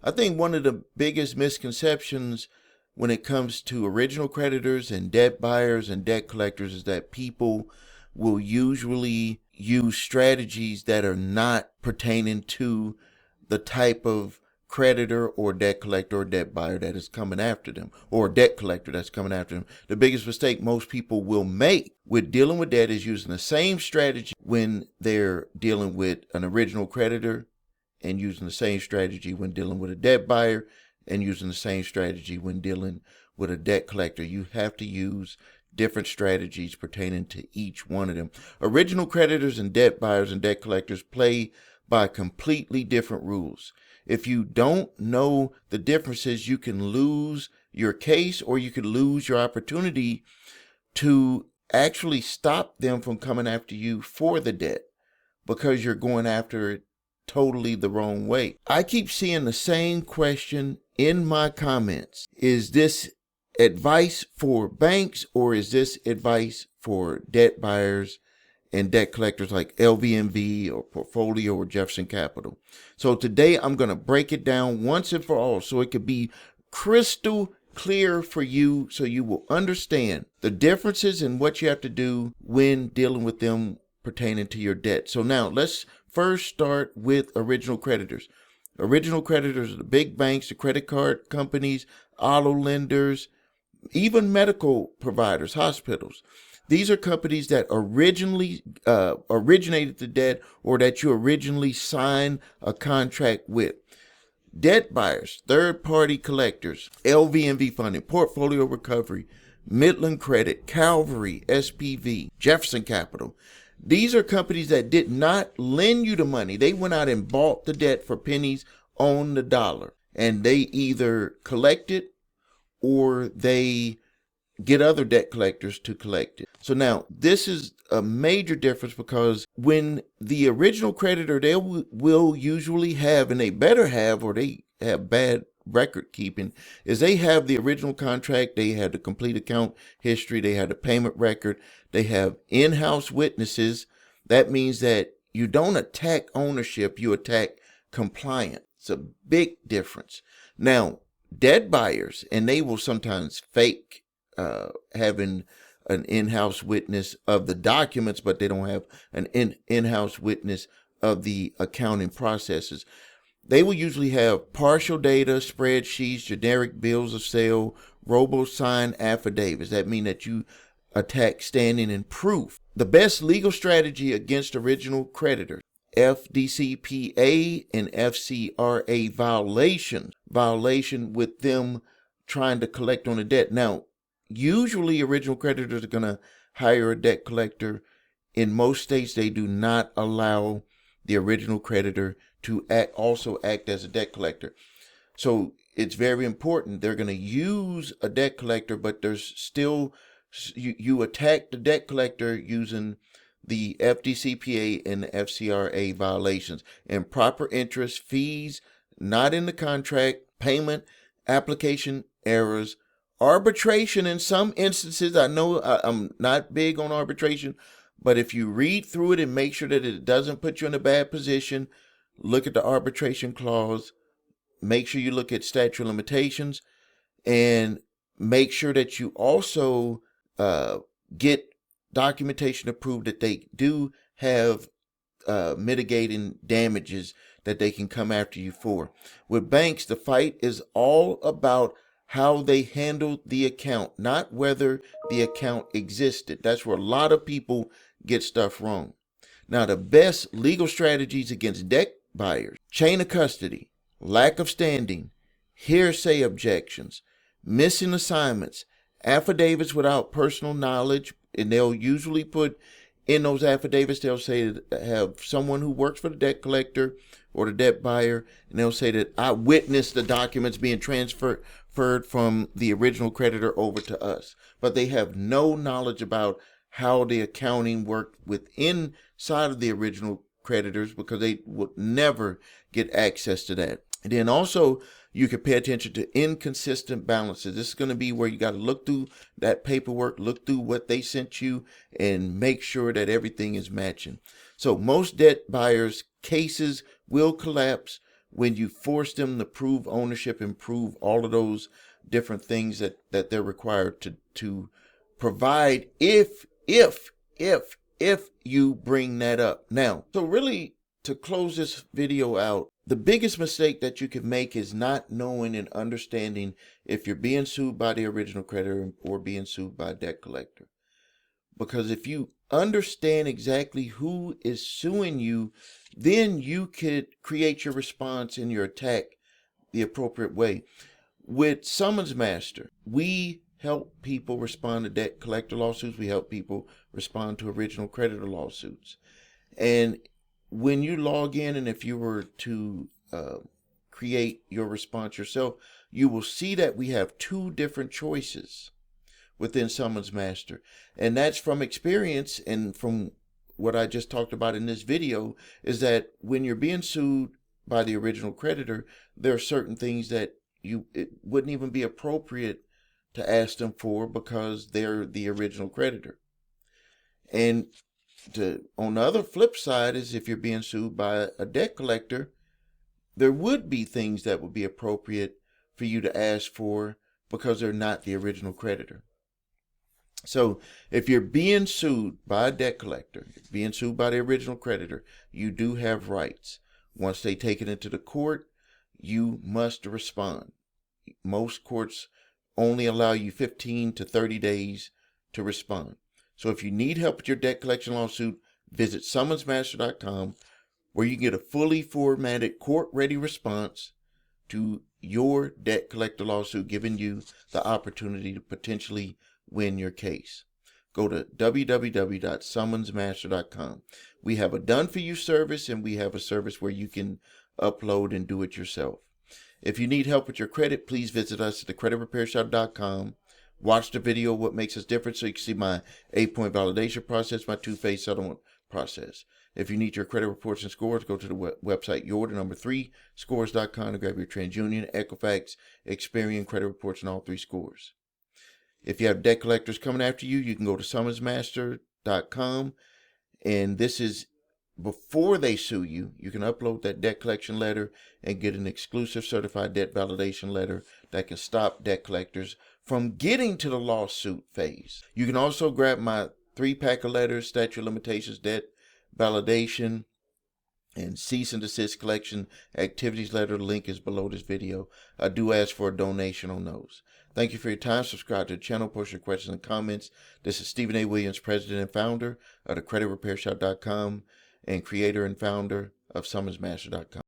I think one of the biggest misconceptions when it comes to original creditors and debt buyers and debt collectors is that people will usually use strategies that are not pertaining to the type of creditor or debt collector or debt buyer that is coming after them, or debt collector that's coming after them. The biggest mistake most people will make with dealing with debt is using the same strategy when they're dealing with an original creditor, and using the same strategy when dealing with a debt buyer, and using the same strategy when dealing with a debt collector. You have to use different strategies pertaining to each one of them. Original creditors and debt buyers and debt collectors play by completely different rules. If you don't know the differences, you can lose your case, or you could lose your opportunity to actually stop them from coming after you for the debt, because you're going after it totally the wrong way. I keep seeing the same question in my comments. Is this advice for banks, or is this advice for debt buyers and debt collectors like LVMV or Portfolio or Jefferson Capital? So today I'm going to break it down once and for all so it could be crystal clear for you, so you will understand the differences in what you have to do when dealing with them pertaining to your debt. So now let's first start with original creditors. Original creditors are the big banks, the credit card companies, auto lenders, even medical providers, hospitals. These are companies that originally originated the debt, or that you originally signed a contract with. Debt buyers, third-party collectors, LVMV Funding, Portfolio Recovery, Midland Credit, Calvary, SPV, Jefferson Capital. These are companies that did not lend you the money. They went out and bought the debt for pennies on the dollar, and they either collect it or they get other debt collectors to collect it. So now this is a major difference, because when the original creditor, they will usually have, and they better have, or they have bad record keeping, is they have the original contract, they have the complete account history, they have the payment record, they have in-house witnesses. That means that you don't attack ownership, you attack compliance. It's a big difference. Now, debt buyers, and they will sometimes fake having an in-house witness of the documents, but they don't have an in-house witness of the accounting processes. They will usually have partial data, spreadsheets, generic bills of sale, robo-signed affidavits. That means that you attack standing and proof. The best legal strategy against original creditors: FDCPA and FCRA violation with them trying to collect on the debt. Now, usually original creditors are going to hire a debt collector. In most states, they do not allow the original creditor to also act as a debt collector. So it's very important. They're going to use a debt collector, but there's still, you attack the debt collector using the FDCPA and the FCRA violations: improper interest, fees not in the contract, payment, application errors, arbitration in some instances. I know I'm not big on arbitration, but if you read through it and make sure that it doesn't put you in a bad position, look at the arbitration clause, make sure you look at statute of limitations, and make sure that you also get documentation to prove that they do have mitigating damages that they can come after you for. With banks, the fight is all about how they handled the account, not whether the account existed. That's where a lot of people get stuff wrong. Now, the best legal strategies against debt buyers: chain of custody, lack of standing, hearsay objections, missing assignments, affidavits without personal knowledge. And they'll usually put in those affidavits, they'll say that have someone who works for the debt collector or the debt buyer, and they'll say that I witnessed the documents being transferred from the original creditor over to us. But they have no knowledge about how the accounting worked within side of the original creditors, because they would never get access to that. And then also, you can pay attention to inconsistent balances. This is going to be where you got to look through that paperwork, look through what they sent you, and make sure that everything is matching. So most debt buyers' cases will collapse when you force them to prove ownership and prove all of those different things that they're required to provide if you bring that up. Now, so really, to close this video out, the biggest mistake that you can make is not knowing and understanding if you're being sued by the original creditor or being sued by a debt collector. Because if you understand exactly who is suing you, then you could create your response and your attack the appropriate way. With Summons Master, we help people respond to debt collector lawsuits. We help people respond to original creditor lawsuits. And when you log in, and if you were to create your response yourself, you will see that we have two different choices within Summons Master. And that's from experience and from what I just talked about in this video, is that when you're being sued by the original creditor, there are certain things that it wouldn't even be appropriate to ask them for because they're the original creditor. And on the other flip side is if you're being sued by a debt collector, there would be things that would be appropriate for you to ask for because they're not the original creditor. So if you're being sued by a debt collector, being sued by the original creditor, you do have rights. Once they take it into the court, you must respond. Most courts only allow you 15 to 30 days to respond. So if you need help with your debt collection lawsuit, visit summonsmaster.com, where you can get a fully formatted court-ready response to your debt collector lawsuit, giving you the opportunity to potentially win your case. Go to www.summonsmaster.com. We have a done-for-you service, and we have a service where you can upload and do it yourself. If you need help with your credit, please visit us at thecreditrepairshop.com. Watch the video, What Makes Us Different, so you can see my 8-point validation process, my 2-phase settlement process. If you need your credit reports and scores, go to the website your3scores.com to grab your TransUnion, Equifax, Experian credit reports and all 3 scores. If you have debt collectors coming after you, you can go to summonsmaster.com, and this is before they sue you. You can upload that debt collection letter and get an exclusive certified debt validation letter that can stop debt collectors from getting to the lawsuit phase. You can also grab my 3-pack of letters, statute of limitations, debt validation, and cease and desist collection activities letter. The link is below this video. I do ask for a donation on those. Thank you for your time. Subscribe to the channel, post your questions and comments. This is Stephen A. Williams, president and founder of thecreditrepairshop.com and creator and founder of summonsmaster.com.